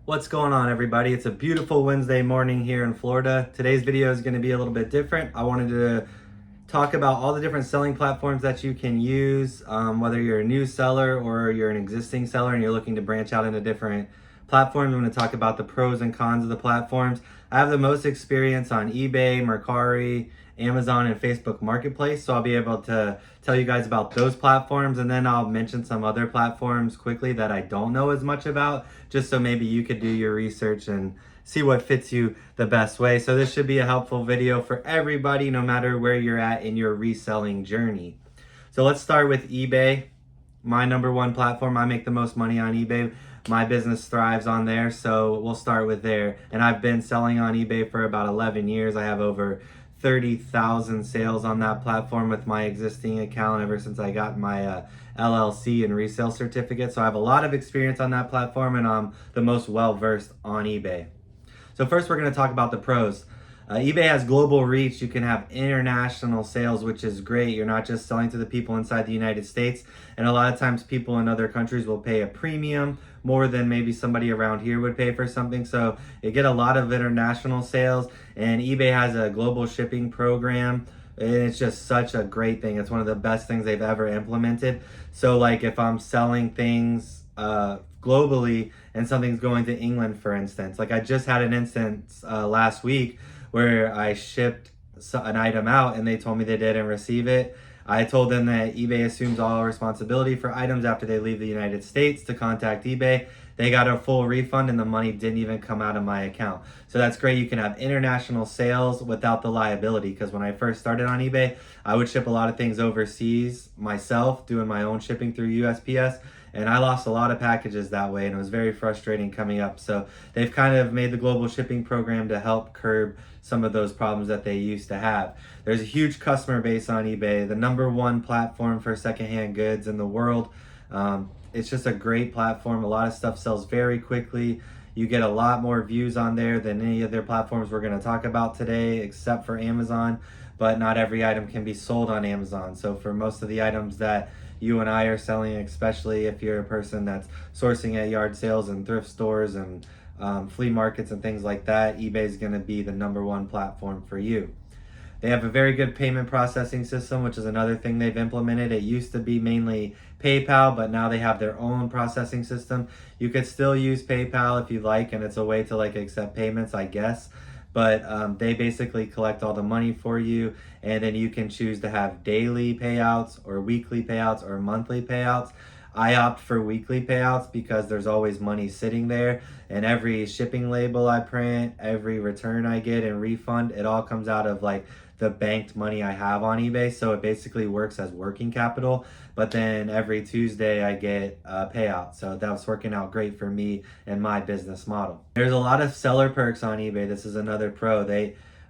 What's going on, everybody? It's a beautiful Wednesday morning here in Florida. Today's video is going to be a little bit different. I wanted to talk about all the different selling platforms that you can use, whether you're a new seller or you're an existing seller and you're looking to branch out into different platforms. I'm going to talk about the pros and cons of the platforms. I have the most experience on eBay, Mercari, Amazon, and Facebook Marketplace, so I'll be able to tell you guys about those platforms, and then I'll mention some other platforms quickly that I don't know as much about, just so maybe you could do your research and see what fits you the best way. So this should be a helpful video for everybody, no matter where you're at in your reselling journey. So let's start with eBay, my number one platform. I make the most money on eBay. My business thrives on there, so we'll start with there. And I've been selling on eBay for about 11 years. I have over 30,000 sales on that platform with my existing account ever since I got my LLC and resale certificate. So I have a lot of experience on that platform, and I'm the most well-versed on eBay. So first we're going to talk about the pros. eBay has global reach. You can have international sales, which is great. You're not just selling to the people inside the United States. And a lot of times people in other countries will pay a premium more than maybe somebody around here would pay for something. So you get a lot of international sales, and eBay has a global shipping program. And it's just such a great thing. It's one of the best things they've ever implemented. So like if I'm selling things globally and something's going to England, for instance, like I just had an instance last week where I shipped an item out and they told me they didn't receive it. I told them that eBay assumes all responsibility for items after they leave the United States to contact eBay. They got a full refund and the money didn't even come out of my account. So that's great. You can have international sales without the liability, because when I first started on eBay, I would ship a lot of things overseas myself, doing my own shipping through USPS. And I lost a lot of packages that way, and it was very frustrating coming up. So they've kind of made the global shipping program to help curb some of those problems that they used to have. There's a huge customer base on eBay, the number one platform for secondhand goods in the world. It's just a great platform. A lot of stuff sells very quickly. You get a lot more views on there than any of their platforms we're going to talk about today, except for Amazon. But not every item can be sold on Amazon. So for most of the items that you and I are selling, especially if you're a person that's sourcing at yard sales and thrift stores and flea markets and things like that, eBay is going to be the number one platform for you. They have a very good payment processing system, which is another thing they've implemented. It used to be mainly PayPal, but now they have their own processing system. You could still use PayPal if you like, and it's a way to like accept payments, I guess. But they basically collect all the money for you, and then you can choose to have daily payouts or weekly payouts or monthly payouts. I opt for weekly payouts because there's always money sitting there, and every shipping label I print, every return I get and refund, it all comes out of like the banked money I have on eBay. So it basically works as working capital, but then every Tuesday I get a payout. So that's working out great for me and my business model. There's a lot of seller perks on eBay. This is another pro.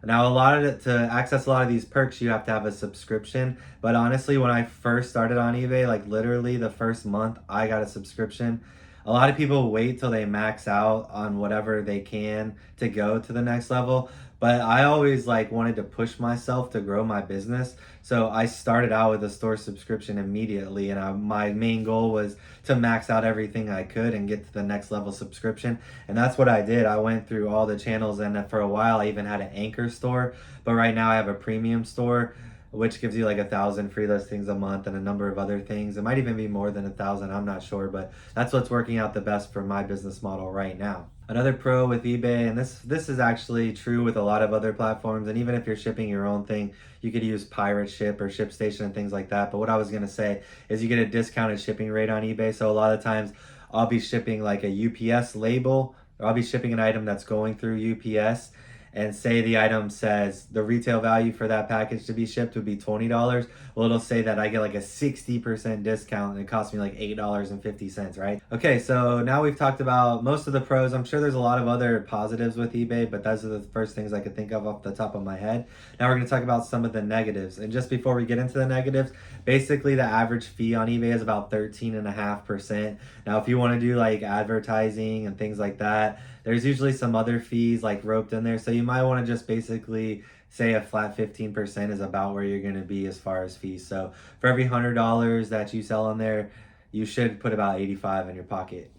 Now, to access a lot of these perks, you have to have a subscription. But honestly, when I first started on eBay, like literally the first month, I got a subscription. A lot of people wait till they max out on whatever they can to go to the next level. But I always like wanted to push myself to grow my business. So I started out with a store subscription immediately. And my main goal was to max out everything I could and get to the next level subscription. And that's what I did. I went through all the channels, and for a while I even had an anchor store. But right now I have a premium store, which gives you like 1,000 free listings a month and a number of other things. It might even be more than 1,000, I'm not sure, but that's what's working out the best for my business model right now. Another pro with eBay, and this is actually true with a lot of other platforms, and even if you're shipping your own thing, you could use Pirate Ship or ShipStation and things like that. But what I was gonna say is you get a discounted shipping rate on eBay. So a lot of times I'll be shipping like a UPS label, or I'll be shipping an item that's going through UPS, and say the item says the retail value for that package to be shipped would be $20. Well, it'll say that I get like a 60% discount and it costs me like $8.50, right? Okay, so now we've talked about most of the pros. I'm sure there's a lot of other positives with eBay, but those are the first things I could think of off the top of my head. Now we're gonna talk about some of the negatives. And just before we get into the negatives, basically the average fee on eBay is about 13.5%. Now, if you wanna do like advertising and things like that, there's usually some other fees like roped in there. So you might want to just basically say a flat 15% is about where you're going to be as far as fees. So for every $100 that you sell on there, you should put about 85 in your pocket.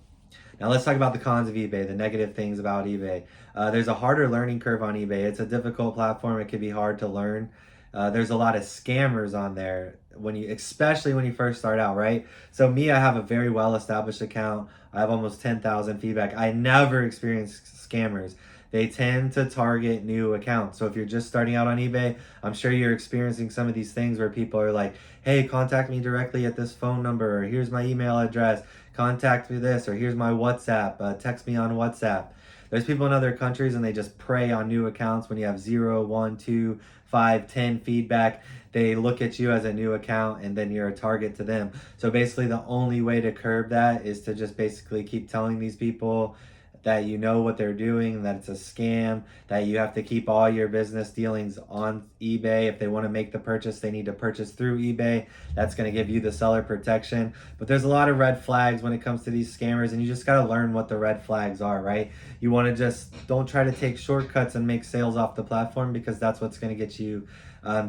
Now let's talk about the cons of eBay, the negative things about eBay. There's a harder learning curve on eBay. It's a difficult platform. It can be hard to learn. There's a lot of scammers on there especially when you first start out, right? So me, I have a very well established account. I have almost 10,000 feedback. I never experience scammers. They tend to target new accounts. So if you're just starting out on eBay, I'm sure you're experiencing some of these things where people are like, hey, contact me directly at this phone number, or here's my email address, contact me this, or here's my WhatsApp, text me on WhatsApp. There's people in other countries and they just prey on new accounts when you have 0, 1, 2, 5, 10 feedback. They look at you as a new account and then you're a target to them. So basically the only way to curb that is to just basically keep telling these people that you know what they're doing, that it's a scam, that you have to keep all your business dealings on eBay. If they want to make the purchase, they need to purchase through eBay. That's going to give you the seller protection. But there's a lot of red flags when it comes to these scammers, and you just got to learn what the red flags are, right? You want to just don't try to take shortcuts and make sales off the platform, because that's what's going to get you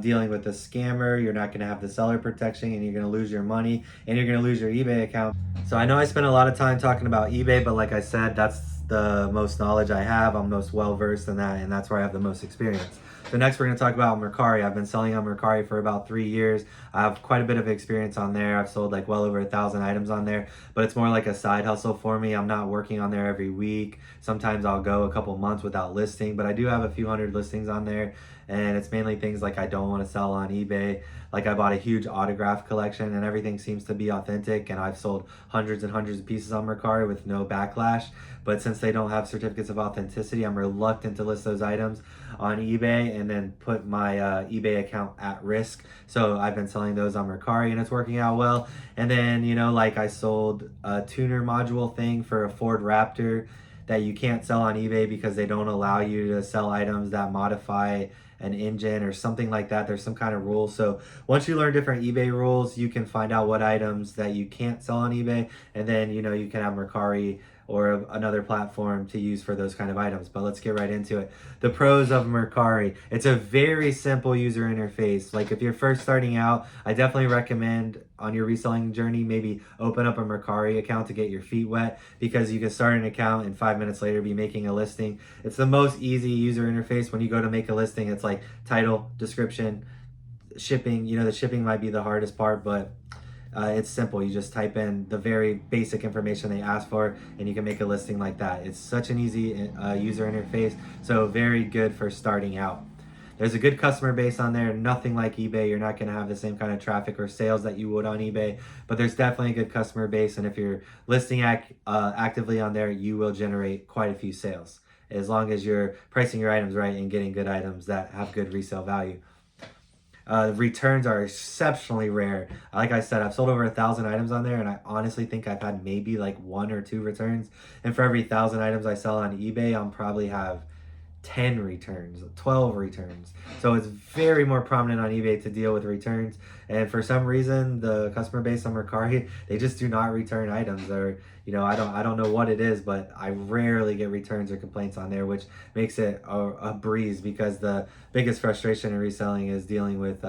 dealing with a scammer. You're not going to have the seller protection, and you're going to lose your money, and you're going to lose your eBay account. So I know I spent a lot of time talking about eBay, but like I said, that's the most knowledge I have. I'm most well versed in that, and that's where I have the most experience. So next we're going to talk about Mercari. I've been selling on Mercari for about 3 years. I have quite a bit of experience on there. I've sold like well over 1,000 items on there, but it's more like a side hustle for me. I'm not working on there every week. Sometimes I'll go a couple months without listing, but I do have a few hundred listings on there, and it's mainly things like I don't want to sell on eBay. Like I bought a huge autograph collection and everything seems to be authentic, and I've sold hundreds and hundreds of pieces on Mercari with no backlash. But since they don't have certificates of authenticity, I'm reluctant to list those items on eBay and then put my eBay account at risk. So I've been selling those on Mercari and it's working out well. And then, you know, like I sold a tuner module thing for a Ford Raptor that you can't sell on eBay because they don't allow you to sell items that modify an engine or something like that. There's some kind of rule. So once you learn different eBay rules, you can find out what items that you can't sell on eBay, and then you know you can have Mercari or another platform to use for those kind of items. But let's get right into it. The pros of Mercari. It's a very simple user interface. Like if you're first starting out, I definitely recommend on your reselling journey, maybe open up a Mercari account to get your feet wet, because you can start an account and 5 minutes later be making a listing. It's the most easy user interface. When you go to make a listing, it's like title, description, shipping. You know, the shipping might be the hardest part, but it's simple. You just type in the very basic information they ask for and you can make a listing like that. It's such an easy user interface, so very good for starting out. There's a good customer base on there, nothing like eBay. You're not going to have the same kind of traffic or sales that you would on eBay, but there's definitely a good customer base, and if you're listing actively on there, you will generate quite a few sales, as long as you're pricing your items right and getting good items that have good resale value. Returns are exceptionally rare. Like I said, I've sold over 1,000 items on there, and I honestly think I've had maybe like 1 or 2 returns. And for every 1,000 items I sell on eBay, I'll probably have 10 returns, 12 returns. So it's very more prominent on eBay to deal with returns. And for some reason, the customer base on Mercari, they just do not return items. Or, you know, I don't know what it is, but I rarely get returns or complaints on there, which makes it a breeze, because the biggest frustration in reselling is dealing with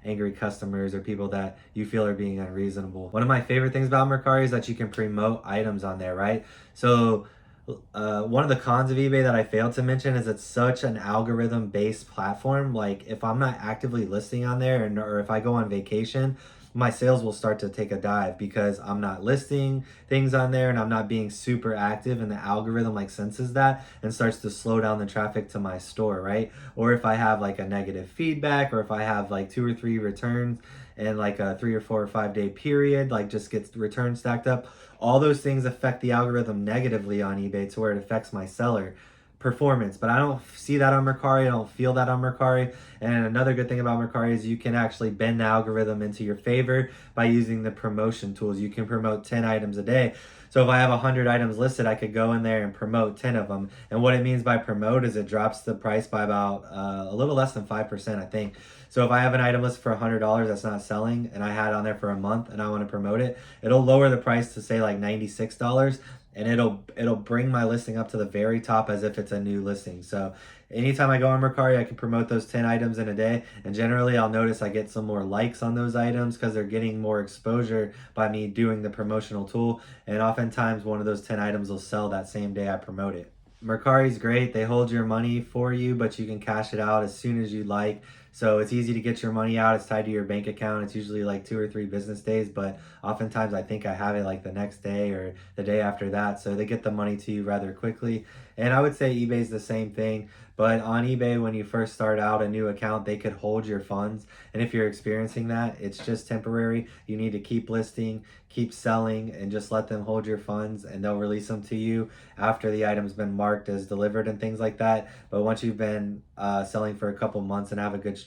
angry customers or people that you feel are being unreasonable. One of my favorite things about Mercari is that you can promote items on there, right? So one of the cons of eBay that I failed to mention is it's such an algorithm based platform. Like if I'm not actively listing on there, or if I go on vacation, my sales will start to take a dive because I'm not listing things on there and I'm not being super active, and the algorithm like senses that and starts to slow down the traffic to my store, right? Or if I have like a negative feedback, or if I have like 2 or 3 returns and like a 3 or 4 or 5 day period, like just gets returns stacked up, all those things affect the algorithm negatively on eBay to where it affects my seller performance. But I don't see that on Mercari. I don't feel that on Mercari. And another good thing about Mercari is you can actually bend the algorithm into your favor by using the promotion tools. You can promote 10 items a day. So if I have 100 items listed, I could go in there and promote 10 of them. And what it means by promote is it drops the price by about a little less than 5%, I think. So if I have an item listed for $100 that's not selling, and I had it on there for a month and I want to promote it, it'll lower the price to say like $96. and it'll bring my listing up to the very top as if it's a new listing. So anytime I go on Mercari, I can promote those 10 items in a day, and generally I'll notice I get some more likes on those items because they're getting more exposure by me doing the promotional tool, and oftentimes one of those 10 items will sell that same day I promote it. Mercari's great. They hold your money for you, but you can cash it out as soon as you like. So it's easy to get your money out. It's tied to your bank account. It's usually like 2 or 3 business days, but oftentimes I think I have it like the next day or the day after that. So they get the money to you rather quickly. And I would say eBay's the same thing. But on eBay, when you first start out a new account, they could hold your funds. And if you're experiencing that, it's just temporary. You need to keep listing, keep selling, and just let them hold your funds, and they'll release them to you after the item's been marked as delivered and things like that. But once you've been selling for a couple months and have a good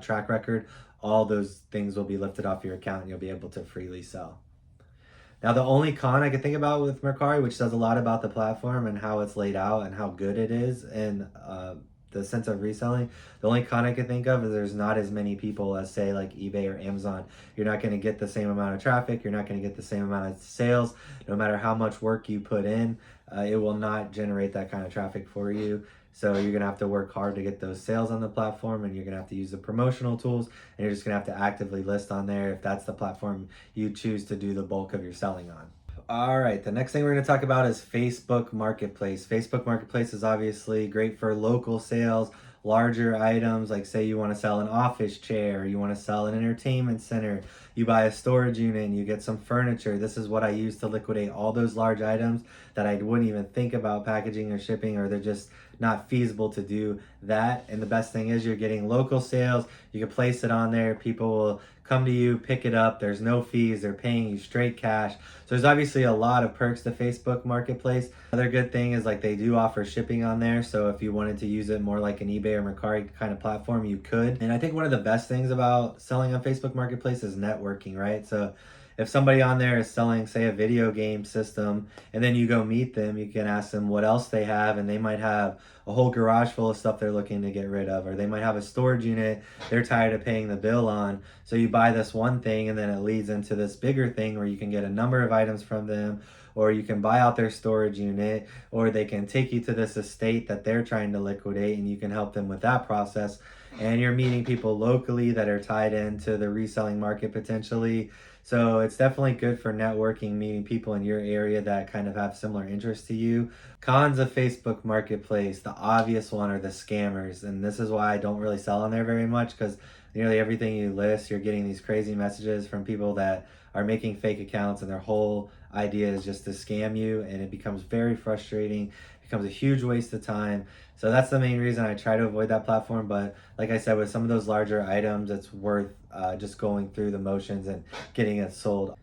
track record, all those things will be lifted off your account and you'll be able to freely sell. Now, the only con I can think about with Mercari, which says a lot about the platform and how it's laid out and how good it is and the sense of reselling, the only con I can think of is there's not as many people as, say, like eBay or Amazon. You're not going to get the same amount of traffic. You're not going to get the same amount of sales. No matter how much work you put in, it will not generate that kind of traffic for you. So you're going to have to work hard to get those sales on the platform, and you're going to have to use the promotional tools, and you're just going to have to actively list on there if that's the platform you choose to do the bulk of your selling on. All right, the next thing we're going to talk about is Facebook Marketplace. Facebook Marketplace is obviously great for local sales, larger items, like say you want to sell an office chair, you want to sell an entertainment center, you buy a storage unit and you get some furniture. This is what I use to liquidate all those large items that I wouldn't even think about packaging or shipping, or they're just not feasible to do that. And the best thing is you're getting local sales. You can place it on there. People will come to you, pick it up. There's no fees. They're paying you straight cash. So there's obviously a lot of perks to Facebook Marketplace. Another good thing is like they do offer shipping on there. So if you wanted to use it more like an eBay or Mercari kind of platform, you could. And I think one of the best things about selling on Facebook Marketplace is networking, right? So if somebody on there is selling, say, a video game system, and then you go meet them, you can ask them what else they have, and they might have a whole garage full of stuff they're looking to get rid of, or they might have a storage unit they're tired of paying the bill on. So you buy this one thing, and then it leads into this bigger thing where you can get a number of items from them, or you can buy out their storage unit, or they can take you to this estate that they're trying to liquidate, and you can help them with that process. And you're meeting people locally that are tied into the reselling market potentially. So it's definitely good for networking, meeting people in your area that kind of have similar interests to you. Cons of Facebook Marketplace, the obvious one are the scammers. And this is why I don't really sell on there very much, because nearly everything you list, you're getting these crazy messages from people that are making fake accounts, and their whole idea is just to scam you, and it becomes very frustrating. It becomes a huge waste of time. So that's the main reason I try to avoid that platform. But like I said, with some of those larger items, it's worth just going through the motions and getting it sold.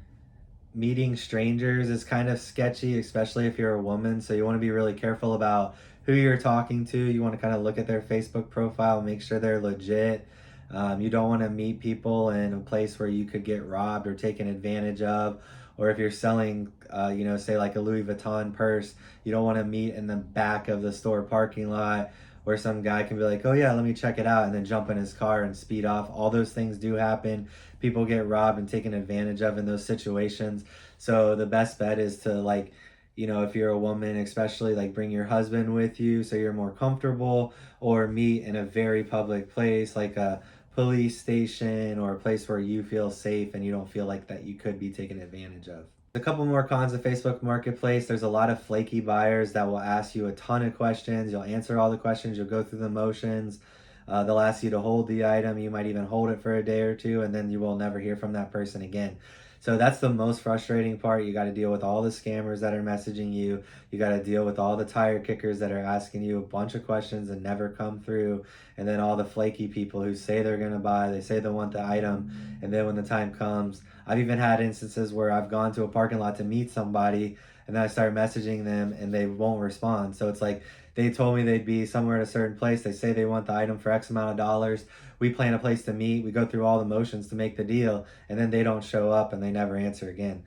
Meeting strangers is kind of sketchy, especially if you're a woman. So you want to be really careful about who you're talking to. You want to kind of look at their Facebook profile, make sure they're legit. You don't want to meet people in a place where you could get robbed or taken advantage of. Or if you're selling, say like a Louis Vuitton purse, you don't want to meet in the back of the store parking lot where some guy can be like, oh yeah, let me check it out, and then jump in his car and speed off. All those things do happen. People get robbed and taken advantage of in those situations. So the best bet is to if you're a woman, especially, like, bring your husband with you so you're more comfortable, or meet in a very public place like a police station or a place where you feel safe and you don't feel like that you could be taken advantage of. A couple more cons of Facebook Marketplace. There's a lot of flaky buyers that will ask you a ton of questions. You'll answer all the questions. You'll go through the motions. They'll ask you to hold the item. You might even hold it for a day or two, and then you will never hear from that person again. So that's the most frustrating part. You got to deal with all the scammers that are messaging you. You got to deal with all the tire kickers that are asking you a bunch of questions and never come through. And then all the flaky people who say they're going to buy, they say they want the item, and then when the time comes, I've even had instances where I've gone to a parking lot to meet somebody, and then I start messaging them and they won't respond. So it's like, they told me they'd be somewhere at a certain place. They say they want the item for X amount of dollars. We plan a place to meet. We go through all the motions to make the deal, and then they don't show up and they never answer again.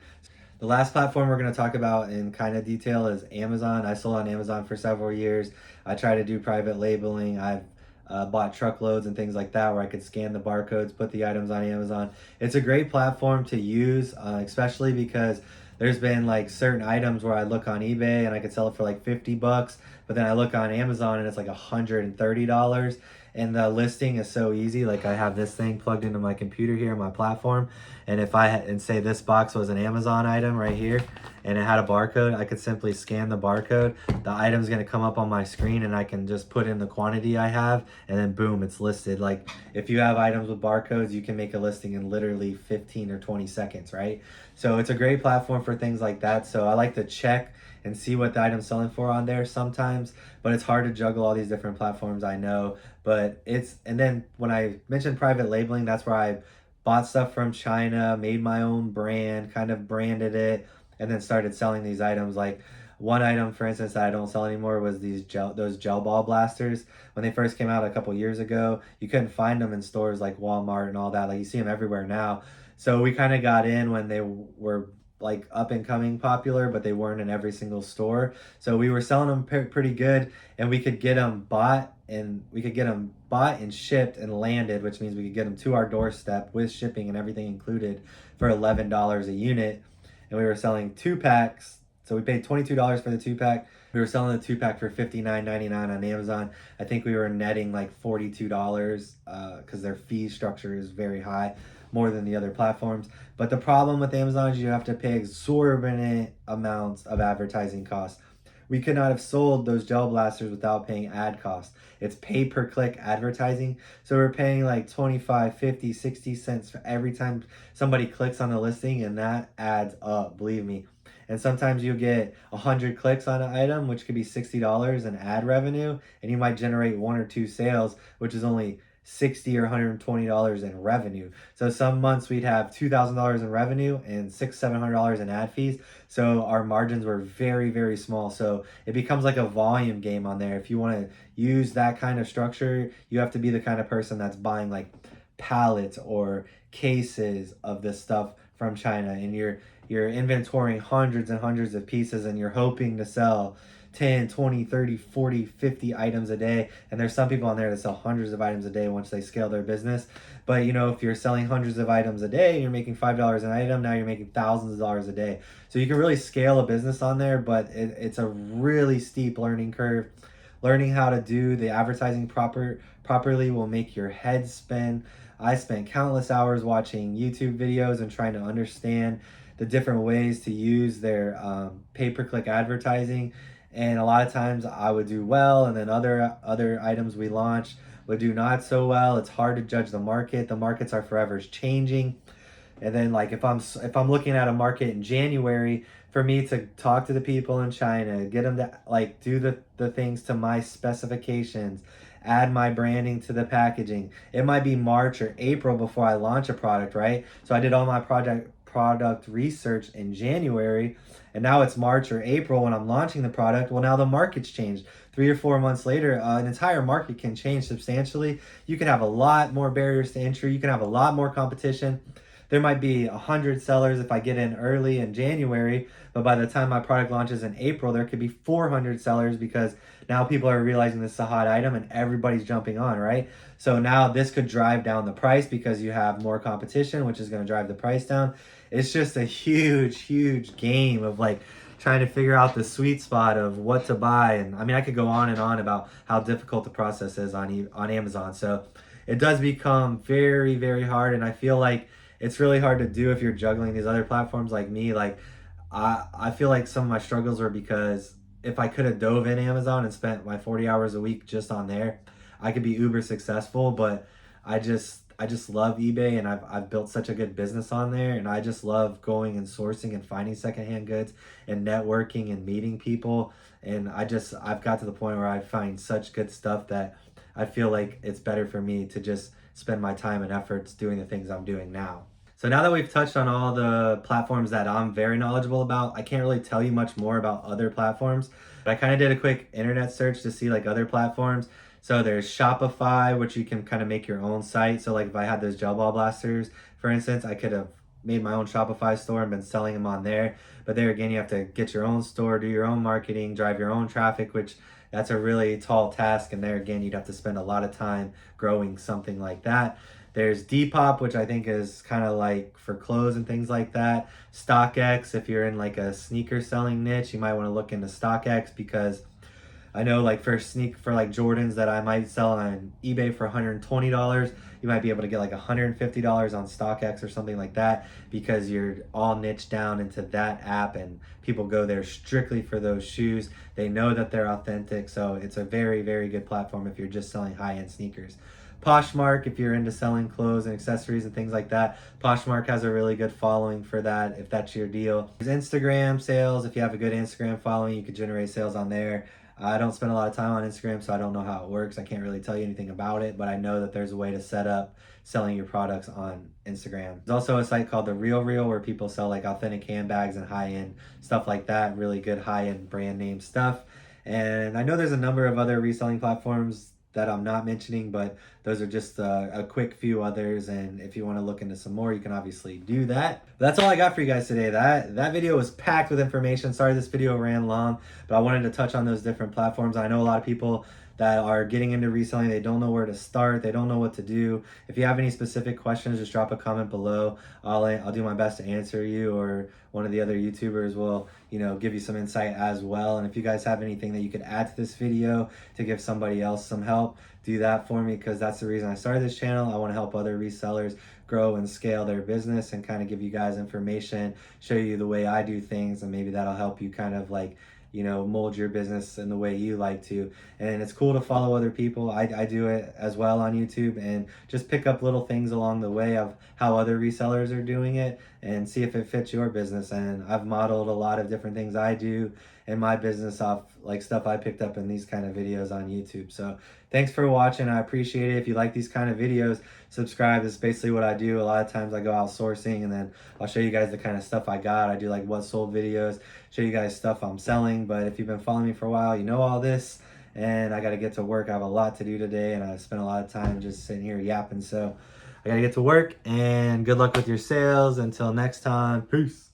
The last platform we're going to talk about in kind of detail is Amazon. I sold on Amazon for several years. I try to do private labeling. I've bought truckloads and things like that where I could scan the barcodes, put the items on Amazon. It's a great platform to use, especially because There's been like certain items where I look on eBay and I could sell it for like 50 bucks, but then I look on Amazon and it's like $130. And the listing is so easy. Like I have this thing plugged into my computer here on my platform. And if and say this box was an Amazon item right here and it had a barcode, I could simply scan the barcode. The item's gonna come up on my screen and I can just put in the quantity I have and then boom, it's listed. Like if you have items with barcodes, you can make a listing in literally 15 or 20 seconds, right? So it's a great platform for things like that. So I like to check and see what the item's selling for on there sometimes, but it's hard to juggle all these different platforms, I know. But and then when I mentioned private labeling, that's where I bought stuff from China, made my own brand, kind of branded it, and then started selling these items. Like one item, for instance, that I don't sell anymore was those gel ball blasters. When they first came out a couple years ago, you couldn't find them in stores like Walmart and all that. Like you see them everywhere now. So we kind of got in when they were like up and coming popular, but they weren't in every single store. So we were selling them pretty good, and we could get them bought and shipped and landed, which means we could get them to our doorstep with shipping and everything included for $11 a unit. And we were selling 2-packs. So we paid $22 for the 2-pack. We were selling the 2-pack for $59.99 on Amazon. I think we were netting like $42 because their fee structure is very high, more than the other platforms. But the problem with Amazon is you have to pay exorbitant amounts of advertising costs. We could not have sold those gel blasters without paying ad costs. It's pay-per-click advertising. So we're paying like 25, 50, 60 cents for every time somebody clicks on the listing, and that adds up, believe me. And sometimes you get 100 clicks on an item, which could be $60 in ad revenue, and you might generate 1 or 2 sales, which is only $60 or $120 in revenue. So some months we'd have $2,000 in revenue and $700 in ad fees. So our margins were very, very small. So it becomes like a volume game on there. If you want to use that kind of structure, you have to be the kind of person that's buying like pallets or cases of this stuff from China, and you're inventorying hundreds and hundreds of pieces, and you're hoping to sell 10, 20, 30, 40, 50 items a day. And there's some people on there that sell hundreds of items a day once they scale their business. But you know, if you're selling hundreds of items a day and you're making $5 an item, now you're making thousands of dollars a day. So you can really scale a business on there, but it's a really steep learning curve. Learning how to do the advertising properly will make your head spin. I spent countless hours watching YouTube videos and trying to understand the different ways to use their pay-per-click advertising. And a lot of times I would do well, and then other items we launched would do not so well. It's hard to judge the market. The markets are forever changing. And then like if I'm looking at a market in January, for me to talk to the people in China, get them to like do the things to my specifications, add my branding to the packaging, it might be March or April before I launch a product, right? So I did all my product research in January, and now it's March or April when I'm launching the product. Well, now the market's changed. 3 or 4 months later, an entire market can change substantially. You can have a lot more barriers to entry. You can have a lot more competition. There might be 100 sellers if I get in early in January, but by the time my product launches in April, there could be 400 sellers because now people are realizing this is a hot item and everybody's jumping on, right? So now this could drive down the price because you have more competition, which is going to drive the price down. It's just a huge, huge game of like trying to figure out the sweet spot of what to buy. And I mean, I could go on and on about how difficult the process is on Amazon. So it does become very, very hard. And I feel like it's really hard to do if you're juggling these other platforms like me. Like I feel like some of my struggles were because if I could have dove in Amazon and spent my 40 hours a week just on there, I could be uber successful. But I just love eBay, and I've built such a good business on there, and I just love going and sourcing and finding secondhand goods and networking and meeting people. And I've got to the point where I find such good stuff that I feel like it's better for me to just spend my time and efforts doing the things I'm doing now. So now that we've touched on all the platforms that I'm very knowledgeable about, I can't really tell you much more about other platforms, but I kind of did a quick internet search to see like other platforms. So there's Shopify, which you can kind of make your own site. So like if I had those gel ball blasters, for instance, I could have made my own Shopify store and been selling them on there. But there again, you have to get your own store, do your own marketing, drive your own traffic, which that's a really tall task. And there again, you'd have to spend a lot of time growing something like that. There's Depop, which I think is kind of like for clothes and things like that. StockX, if you're in like a sneaker selling niche, you might want to look into StockX, because I know like for like Jordans that I might sell on eBay for $120, you might be able to get like $150 on StockX or something like that, because you're all niched down into that app and people go there strictly for those shoes. They know that they're authentic, so it's a very, very good platform if you're just selling high-end sneakers. Poshmark, if you're into selling clothes and accessories and things like that, Poshmark has a really good following for that, if that's your deal. There's Instagram sales. If you have a good Instagram following, you could generate sales on there. I don't spend a lot of time on Instagram, so I don't know how it works. I can't really tell you anything about it, but I know that there's a way to set up selling your products on Instagram. There's also a site called The Real Real, where people sell like authentic handbags and high-end stuff like that, really good high-end brand name stuff. And I know there's a number of other reselling platforms that I'm not mentioning, but those are just a quick few others. And if you want to look into some more, you can obviously do that. But that's all I got for you guys today. That video was packed with information. Sorry this video ran long, but I wanted to touch on those different platforms. I know a lot of people that are getting into reselling, they don't know where to start, they don't know what to do. If you have any specific questions, just drop a comment below. I'll do my best to answer you, or one of the other YouTubers will, give you some insight as well. And if you guys have anything that you could add to this video to give somebody else some help, do that for me, because that's the reason I started this channel. I want to help other resellers grow and scale their business, and kind of give you guys information, show you the way I do things, and maybe that'll help you kind of like mold your business in the way you like to. And it's cool to follow other people. I do it as well on YouTube, and just pick up little things along the way of how other resellers are doing it, and see if it fits your business. And I've modeled a lot of different things I do in my business off like stuff I picked up in these kind of videos on YouTube. So thanks for watching. I appreciate it. If you like these kind of videos, subscribe. This is basically what I do. A lot of times I go out sourcing, and then I'll show you guys the kind of stuff I got. I do like what sold videos, show you guys stuff I'm selling. But if you've been following me for a while, you know all this. And I got to get to work. I have a lot to do today, and I spent a lot of time just sitting here yapping. So I got to get to work, and good luck with your sales. Until next time, peace.